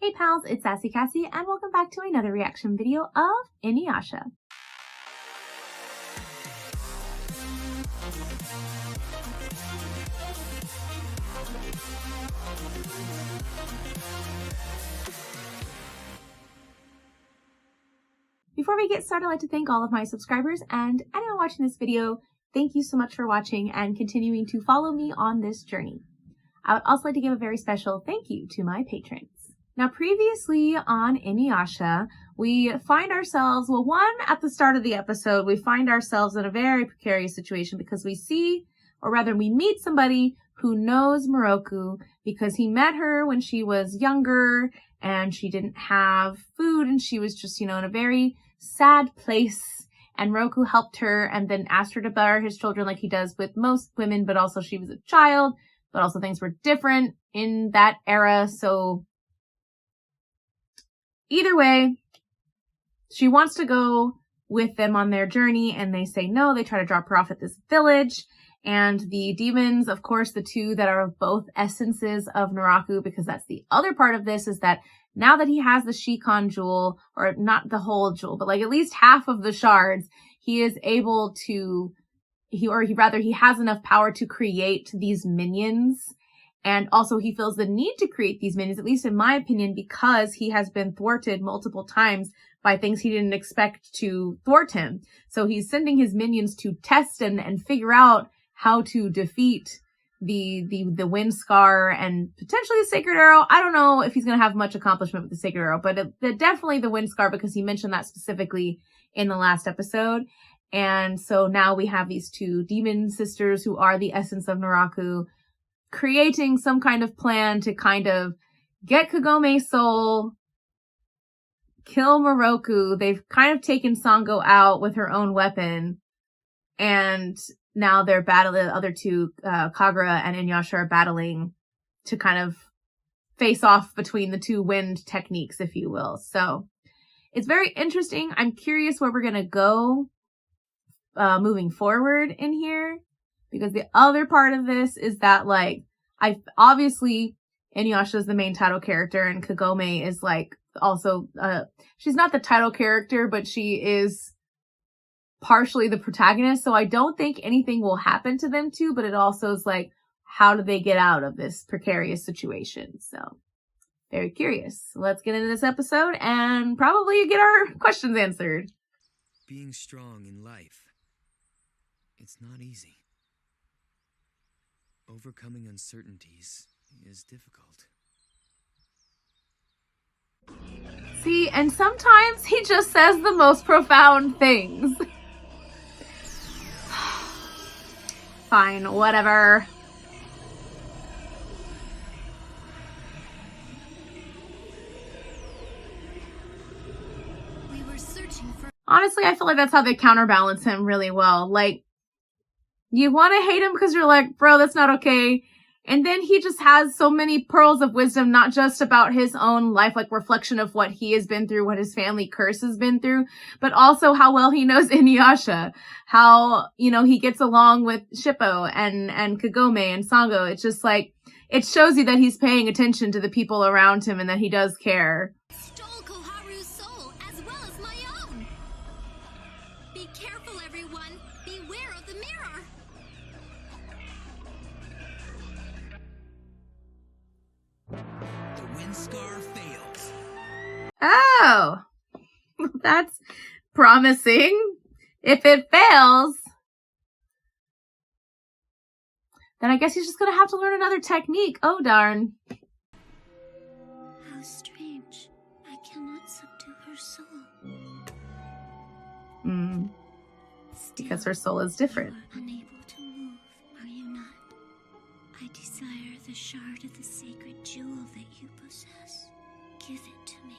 Hey pals, it's Sassy Cassie, and welcome back to another reaction video of Inuyasha. Before we get started, I'd like to thank all of my subscribers and anyone watching this video. Thank you so much for watching and continuing to follow me on this journey. I would also like to give a very special thank you to my patrons. Now, previously on Inuyasha, we find ourselves, at the start of the episode, we find ourselves in a very precarious situation because we meet somebody who knows Naraku because he met her when she was younger and she didn't have food and she was just, in a very sad place. And Naraku helped her and then asked her to bear his children like he does with most women, but also she was a child, but also things were different in that era, so either way, she wants to go with them on their journey and they say no. They try to drop her off at this village and the demons, of course, the two that are both essences of Naraku, because that's the other part of this, is that now that he has the Shikon jewel, or not the whole jewel, but like at least half of the shards, he is able to, he has enough power to create these minions. And also he feels the need to create these minions, at least in my opinion, because he has been thwarted multiple times by things he didn't expect to thwart him. So he's sending his minions to test and figure out how to defeat the wind scar and potentially the sacred arrow. I don't know if he's going to have much accomplishment with the sacred arrow, but definitely the wind scar, because he mentioned that specifically in the last episode. And so now we have these two demon sisters who are the essence of Naraku, creating some kind of plan to kind of get Kagome's soul, kill Naraku. They've kind of taken Sango out with her own weapon, and now they're battling the other two, Kagura and Inuyasha are battling to kind of face off between the two wind techniques, if you will. So it's very interesting. I'm curious where we're going to go moving forward in here. Because the other part of this is that, like, obviously Inuyasha is the main title character and Kagome is, like, also, she's not the title character, but she is partially the protagonist. So I don't think anything will happen to them two, but it also is like, how do they get out of this precarious situation? So very curious. So let's get into this episode and probably get our questions answered. Being strong in life, it's not easy. Overcoming uncertainties is difficult. See, and sometimes he just says the most profound things. Fine, whatever. We were searching for... Honestly, I feel like that's how they counterbalance him really well. Like, you want to hate him because you're like, bro, that's not okay. And then he just has so many pearls of wisdom, not just about his own life, like reflection of what he has been through, what his family curse has been through, but also how well he knows Inuyasha, how, he gets along with Shippo and Kagome and Sango. It's just like, it shows you that he's paying attention to the people around him and that he does care. Stole Koharu's soul as well as my own. Be careful, everyone. Beware of the mirror. The wind scar fails. Oh, that's promising. If it fails, then I guess he's just gonna have to learn another technique. Oh, darn. How strange. I cannot subdue her soul. Because her soul is different. You are unable to move, are you not? I desire the shard of the sacred jewel that you possess. Give it to me.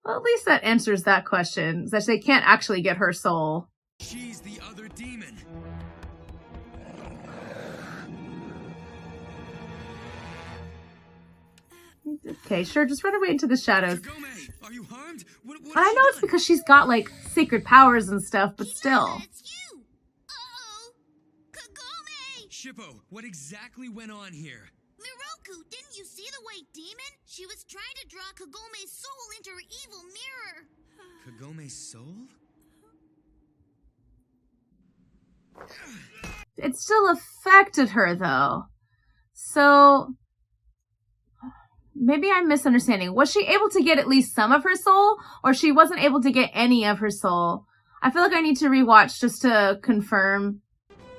Well, at least that answers that question, that they can't actually get her soul. She's the other demon. Okay, sure, just run away into the shadows. Kagome, are you harmed? What I know it's because she's got, like, secret powers and stuff, but still. Yeah, it's you. Uh-oh. Kagome! Shippo, what exactly went on here? Naraku, didn't you see the white demon? She was trying to draw Kagome's soul into her evil mirror. Kagome's soul? It still affected her, though. So, maybe I'm misunderstanding. Was she able to get at least some of her soul, or she wasn't able to get any of her soul? I feel like I need to rewatch just to confirm.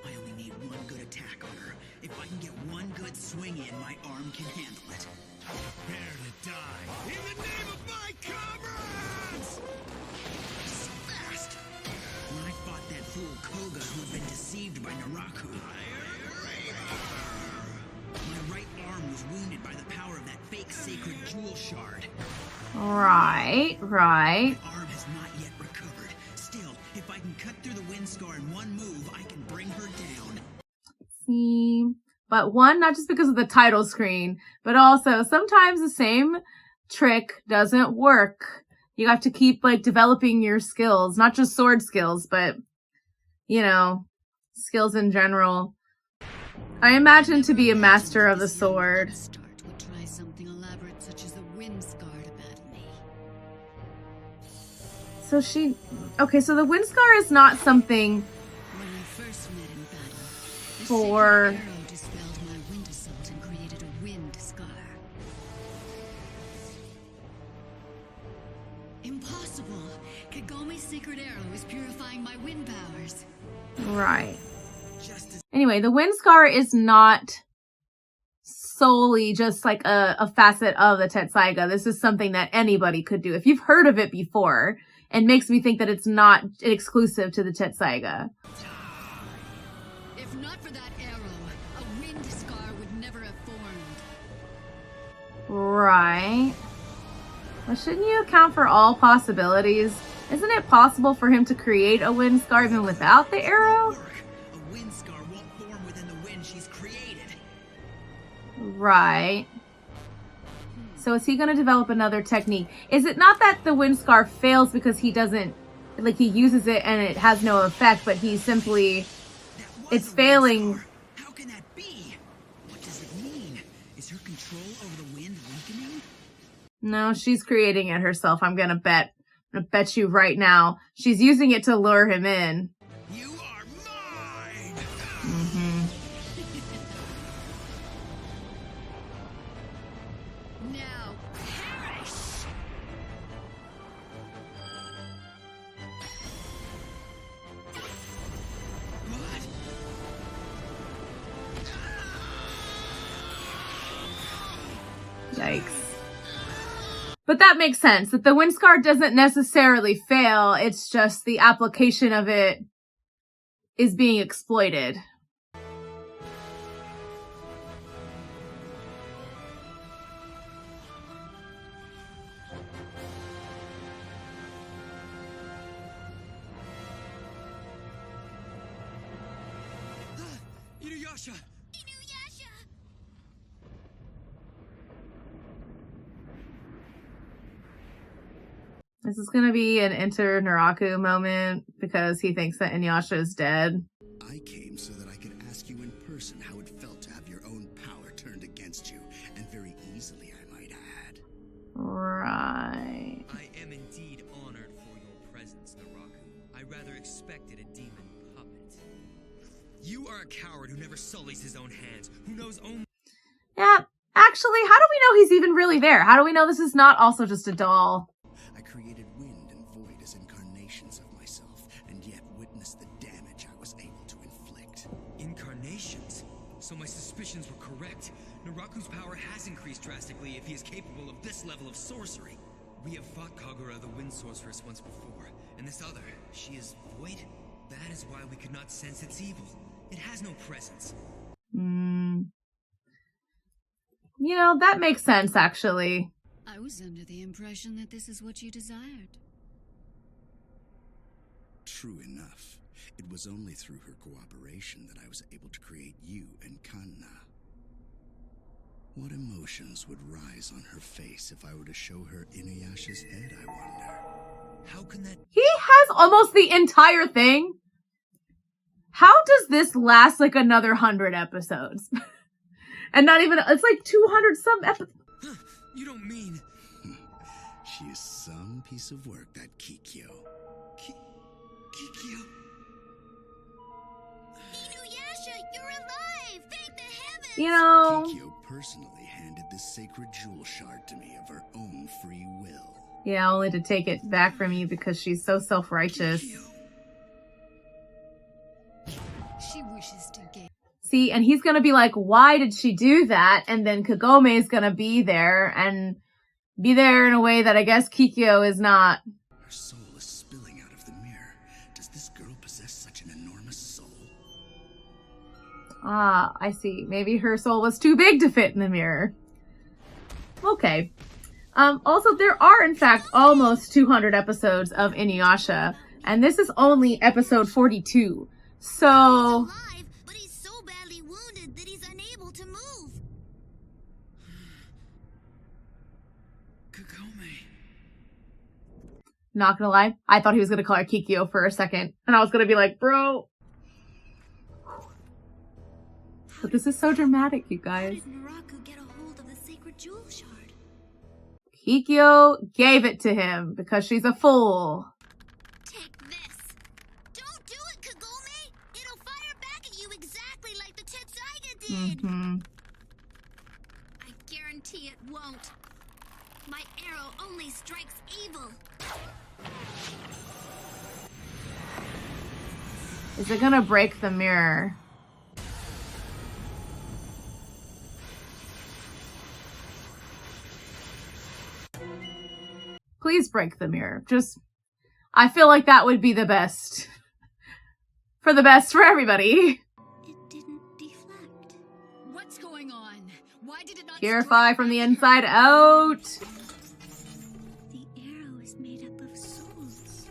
I only need one good attack on her. If I can get one good swing in, my arm can handle it. Prepare to die in the name of my comrades! So fast! When I fought that fool Koga who had been deceived by Naraku, my right arm was wounded by the power of that fake sacred jewel shard. Right. My arm has not yet recovered. Still, if I can cut through the wind scar in one move, I can bring her down. See, but one, not just because of the title screen, but also sometimes the same trick doesn't work. You have to keep like developing your skills, not just sword skills, but skills in general. I imagine to be a master of the sword. Start would try something elaborate such as a wind scar to battle me. So so the wind scar is not something When I first met in battle, the for... sacred arrow dispelled my wind assault and created a wind scar. Impossible! Kagome's sacred arrow is purifying my wind powers. Right. Anyway, the wind scar is not solely just like a facet of the Tetsaiga. This is something that anybody could do. If you've heard of it before, it makes me think that it's not exclusive to the Tetsaiga. If not for that arrow, a wind scar would never have formed. Right. Well, shouldn't you account for all possibilities? Isn't it possible for him to create a wind scar even without the arrow? A wind scar won't form within the wind she's created. Right. So is he going to develop another technique? Is it not that the wind scar fails because he doesn't, like he uses it and it has no effect, but he simply, it's failing. How can that be? What does it mean? Is her control over the wind weakening? No, she's creating it herself. I'm going to bet you right now. She's using it to lure him in. You are mine! Mm-hmm. Now, perish! What? Yikes. But that makes sense, that the wind scar doesn't necessarily fail, it's just the application of it is being exploited. Inuyasha! Inuyasha! This is gonna be an enter Naraku moment because he thinks that Inuyasha is dead. I came so that I could ask you in person how it felt to have your own power turned against you, and very easily, I might add. Right. I am indeed honored for your presence, Naraku. I rather expected a demon puppet. You are a coward who never sullies his own hands, who knows only... Yeah, actually, how do we know he's even really there? How do we know this is not also just a doll? I created wind and void as incarnations of myself, and yet witnessed the damage I was able to inflict. Incarnations? So my suspicions were correct. Naraku's power has increased drastically if he is capable of this level of sorcery. We have fought Kagura, the wind sorceress, once before, and this other, she is void? That is why we could not sense its evil. It has no presence. That makes sense, actually. I was under the impression that this is what you desired. True enough. It was only through her cooperation that I was able to create you and Kanna. What emotions would rise on her face if I were to show her Inuyasha's head, I wonder? How can that... He has almost the entire thing. How does this last like another 100 episodes? And not even, it's like 200 some episodes. You don't mean... She is some piece of work, that Kikyo. Kikyo? Inuyasha, you're alive! Thank the heavens! You know... Kikyo personally handed this sacred jewel shard to me of her own free will. Yeah, only to take it back from you because she's so self-righteous. She wishes to gain. See, and he's gonna be like, why did she do that? And then Kagome is gonna be there, and be there in a way that I guess Kikyo is not. Her soul is spilling out of the mirror. Does this girl possess such an enormous soul? Ah, I see. Maybe her soul was too big to fit in the mirror. Okay. Also, there are, in fact, almost 200 episodes of Inuyasha, and this is only episode 42. So... alive, but he's so badly wounded that he's unable to move. Kagome. Not gonna lie, I thought he was gonna call her Kikyo for a second, and I was gonna be like, bro. But this is so dramatic, you How guys. did Naraku get a hold of the sacred jewel shard? Kikyo gave it to him because she's a fool. Take this. Don't do it, Kagome! It'll fire back at you exactly like the Tetsaiga did! Mm-hmm. I guarantee it won't. My arrow only strikes evil. Is it gonna break the mirror? Please break the mirror. Just, I feel like that would be the best. For the best for everybody. It didn't deflect. What's going on? Why did it not Purify strike from the back? inside out. The arrow is made up of souls.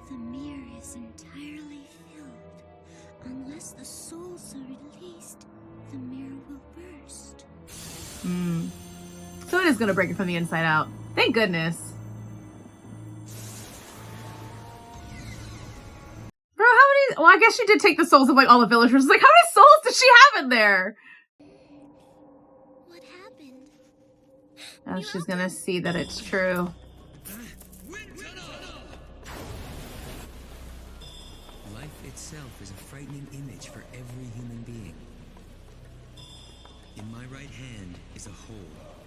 The mirror is entirely filled. Unless the souls are released, the mirror will burst. Hmm. So it is gonna break it from the inside out. Thank goodness. Bro, how many... Well, I guess she did take the souls of, like, all the villagers. Like, how many souls did she have in there? What happened? Oh, she's gonna see that it's true. Life itself is a frightening image for every human being. In my right hand is a hole,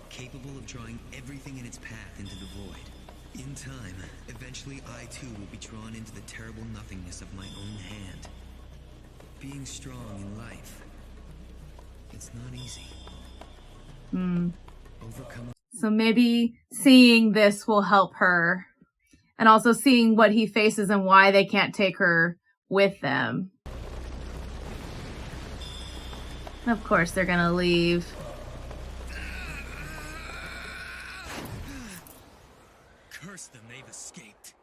capable of drawing everything in its path into the void. In time, eventually I too will be drawn into the terrible nothingness of my own hand. Being strong in life, it's not easy. Overcoming. So maybe seeing this will help her. And also seeing what he faces and why they can't take her with them. Of course they're gonna leave. Curse them, they've escaped.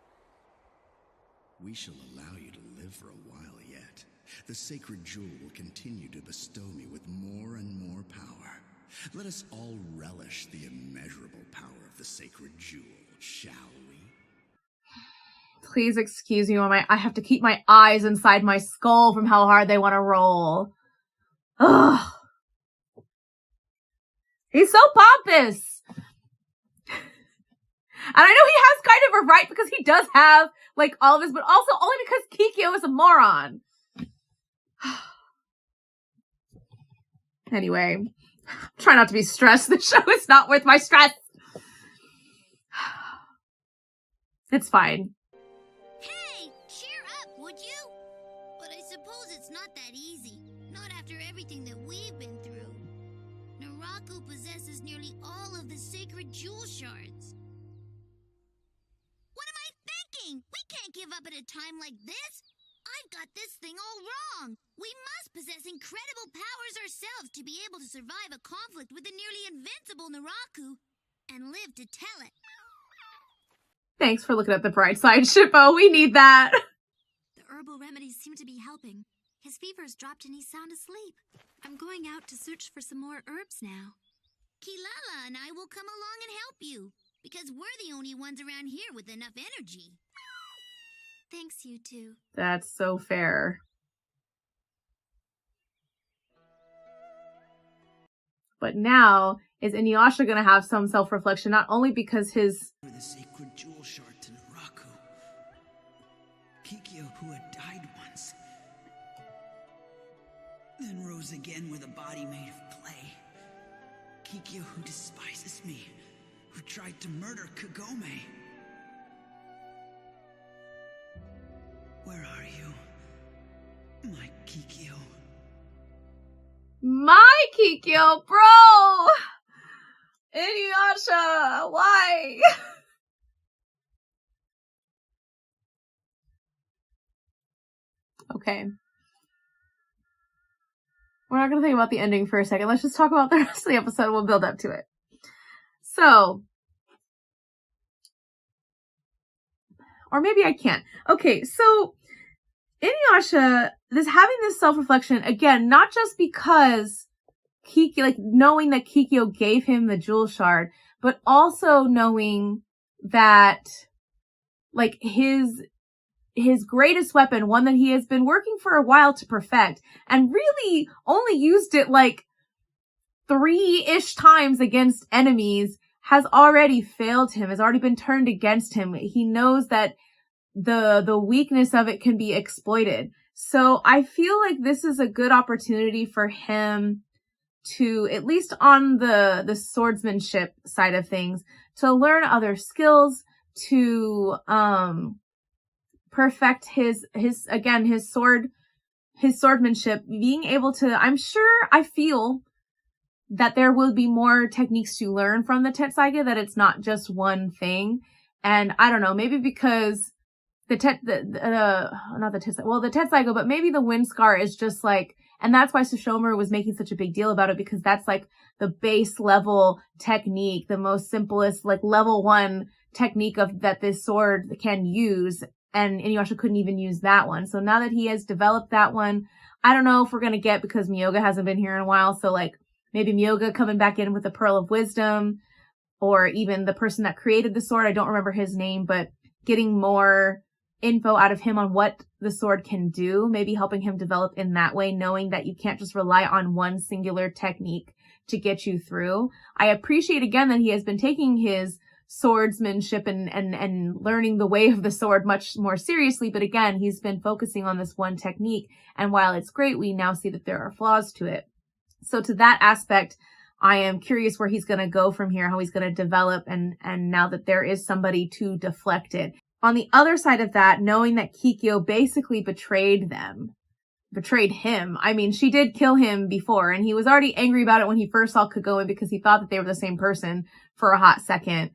We shall allow you to live for a while yet. The sacred jewel will continue to bestow me with more and more power. Let us all relish the immeasurable power of the sacred jewel, shall we? Please excuse me, I have to keep my eyes inside my skull from how hard they want to roll. Ugh. He's so pompous! And I know he has kind of a right because he does have, like, all of his, but also only because Kikyo is a moron. Anyway, try not to be stressed. The show is not worth my stress. It's fine. Hey, cheer up, would you? But I suppose it's not that easy. Not after everything that we've been through. Naraku possesses nearly all of the sacred jewel shards. What am I thinking? We can't give up at a time like this. I've got this thing all wrong. We must possess incredible powers ourselves to be able to survive a conflict with the nearly invincible Naraku and live to tell it. Thanks for looking at the bright side, Shippo. We need that. The herbal remedies seem to be helping. His fever's dropped and he's sound asleep. I'm going out to search for some more herbs now. Kilala and I will come along and help you, because we're the only ones around here with enough energy. Thanks, you two. That's so fair. But now, is Inuyasha going to have some self-reflection, not only because his... The sacred jewel shard to Naraku. Kikyo, who had died once, then rose again with a body made of clay. Kikyo, who despises me, who tried to murder Kagome. Where are you, my Kikyo? My Kikyo, bro! Inuyasha, why? Okay. We're not going to think about the ending for a second. Let's just talk about the rest of the episode. We'll build up to it. So, or maybe I can't. Okay, so Inuyasha is having this self-reflection, again, not just because Kikyo, like knowing that Kikyo gave him the jewel shard, but also knowing that like his greatest weapon, one that he has been working for a while to perfect, and really only used it like 3-ish times against enemies, has already failed him, has already been turned against him. He knows that the weakness of it can be exploited. So I feel like this is a good opportunity for him to, at least on the swordsmanship side of things, to learn other skills, to perfect his swordmanship, being able to, I feel that there will be more techniques to learn from the Tetsaiga, that it's not just one thing. And I don't know, maybe because the Tetsaiga, but maybe the wind scar is just like, and that's why Sesshomaru was making such a big deal about it, because that's like the base level technique, the most simplest, like level 1 technique of that this sword can use. And Inuyasha couldn't even use that one. So now that he has developed that one, I don't know if we're going to get, because Myoga hasn't been here in a while. So like maybe Myoga coming back in with the Pearl of Wisdom, or even the person that created the sword. I don't remember his name, but getting more info out of him on what the sword can do, maybe helping him develop in that way, knowing that you can't just rely on one singular technique to get you through. I appreciate again that he has been taking his swordsmanship and learning the way of the sword much more seriously, but again, he's been focusing on this one technique, and while it's great, we now see that there are flaws to it. So to that aspect, I am curious where he's going to go from here, how he's going to develop, and now that there is somebody to deflect it. On the other side of that, knowing that Kikyo basically betrayed him. I mean, she did kill him before, and he was already angry about it when he first saw Kagome, because he thought that they were the same person for a hot second.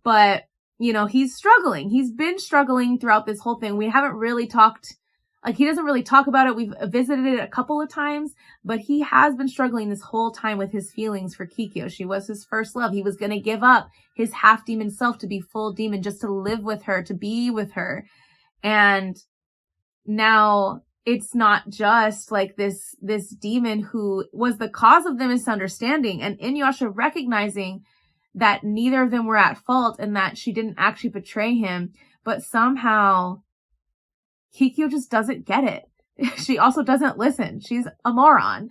But, you know, he's struggling. He's been struggling throughout this whole thing. We haven't really talked, like, he doesn't really talk about it. We've visited it a couple of times, but he has been struggling this whole time with his feelings for Kikyo. She was his first love. He was going to give up his half-demon self to be full demon, just to live with her, to be with her. And now it's not just like this demon who was the cause of the misunderstanding, and Inuyasha recognizing that neither of them were at fault and that she didn't actually betray him, but somehow Kikyo just doesn't get it. She also doesn't listen. She's a moron.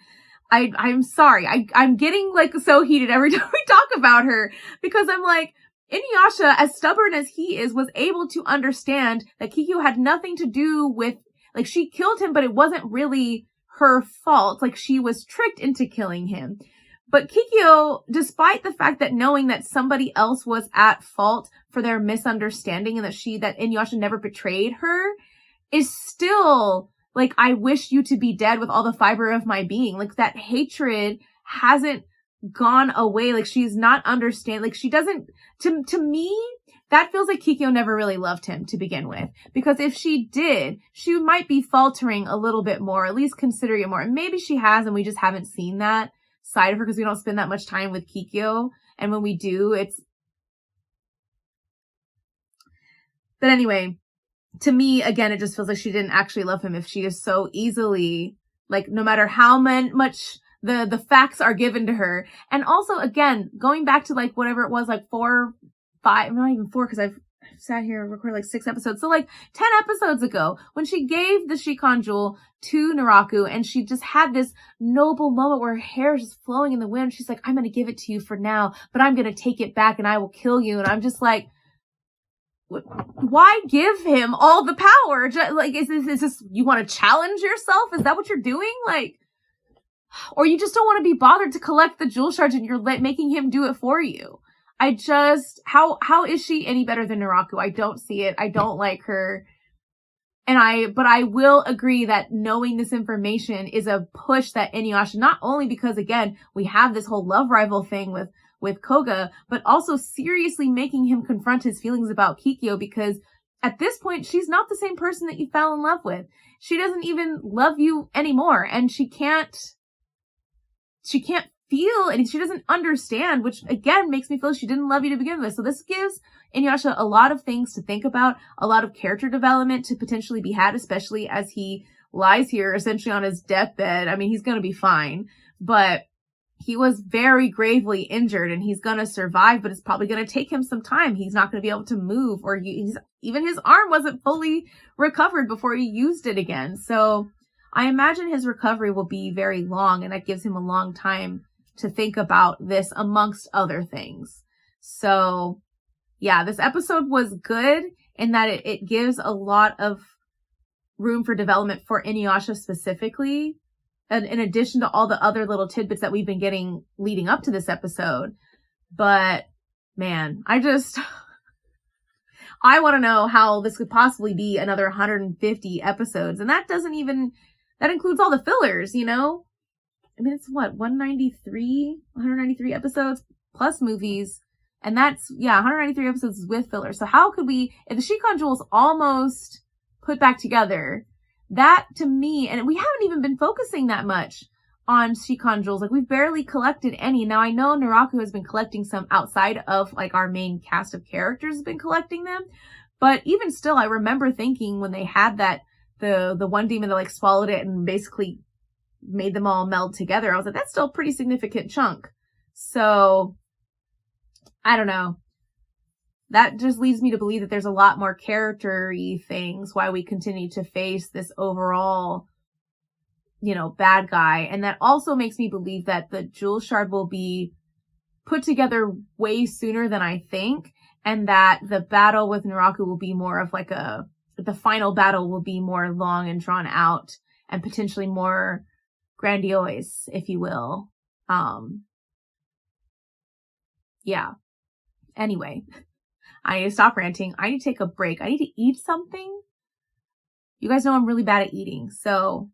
I'm sorry. I'm getting like so heated every time we talk about her, because I'm like, Inuyasha, as stubborn as he is, was able to understand that Kikyo had nothing to do with, like, she killed him, but it wasn't really her fault. Like, she was tricked into killing him. But Kikyo, despite the fact that knowing that somebody else was at fault for their misunderstanding and that Inuyasha never betrayed her, is still like, I wish you to be dead with all the fiber of my being. Like, that hatred hasn't gone away. Like, she's not understand. Like, she doesn't, to me, that feels like Kikyo never really loved him to begin with. Because if she did, she might be faltering a little bit more, at least considering it more. And maybe she has, and we just haven't seen that side of her because we don't spend that much time with Kikyo. And when we do, but anyway, to me, again, it just feels like she didn't actually love him if she is so easily, like, no matter how much the facts are given to her. And also, again, going back to like whatever it was, like 4, 5, not even 4, because I've sat here and recorded like 6 episodes. So like 10 episodes ago, when she gave the Shikon Jewel to Naraku, and she just had this noble moment where her hair is just flowing in the wind. She's like, I'm going to give it to you for now, but I'm going to take it back and I will kill you. And I'm just like, why give him all the power? Like, is this, you want to challenge yourself? Is that what you're doing? Like, or you just don't want to be bothered to collect the jewel shards and you're making him do it for you. How is she any better than Naraku? I don't see it. I don't like her. But I will agree that knowing this information is a push that Inuyasha, not only because again, we have this whole love rival thing with Koga, but also seriously making him confront his feelings about Kikyo, because at this point, she's not the same person that you fell in love with. She doesn't even love you anymore, and she can't feel, and she doesn't understand, which again makes me feel she didn't love you to begin with. So this gives Inuyasha a lot of things to think about, a lot of character development to potentially be had, especially as he lies here essentially on his deathbed. I mean, he's going to be fine, but he was very gravely injured and he's going to survive, but it's probably going to take him some time. He's not going to be able to move, or even his arm wasn't fully recovered before he used it again. So I imagine his recovery will be very long, and that gives him a long time to think about this amongst other things. So yeah, this episode was good in that it gives a lot of room for development for Inuyasha specifically, and in addition to all the other little tidbits that we've been getting leading up to this episode. But man, I want to know how this could possibly be another 150 episodes. And that includes all the fillers, you know? I mean, it's what, 193 episodes plus movies. And that's, 193 episodes with fillers. So how could we, if the Shikon Jewel's almost put back together, that to me, and we haven't even been focusing that much on Shikon Jewels. Like, we've barely collected any. Now, I know Naraku has been collecting some outside of like our main cast of characters has been collecting them. But even still, I remember thinking when they had that, the one demon that like swallowed it and basically made them all meld together, I was like, that's still a pretty significant chunk. So I don't know. That just leads me to believe that there's a lot more character-y things why we continue to face this overall, bad guy. And that also makes me believe that the jewel shard will be put together way sooner than I think. And that the battle with Naraku will be more of like the final battle will be more long and drawn out and potentially more grandiose, if you will. Yeah. Anyway, I need to stop ranting. I need to take a break. I need to eat something. You guys know I'm really bad at eating. So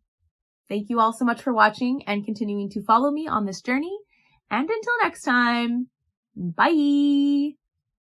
thank you all so much for watching and continuing to follow me on this journey. And until next time, bye.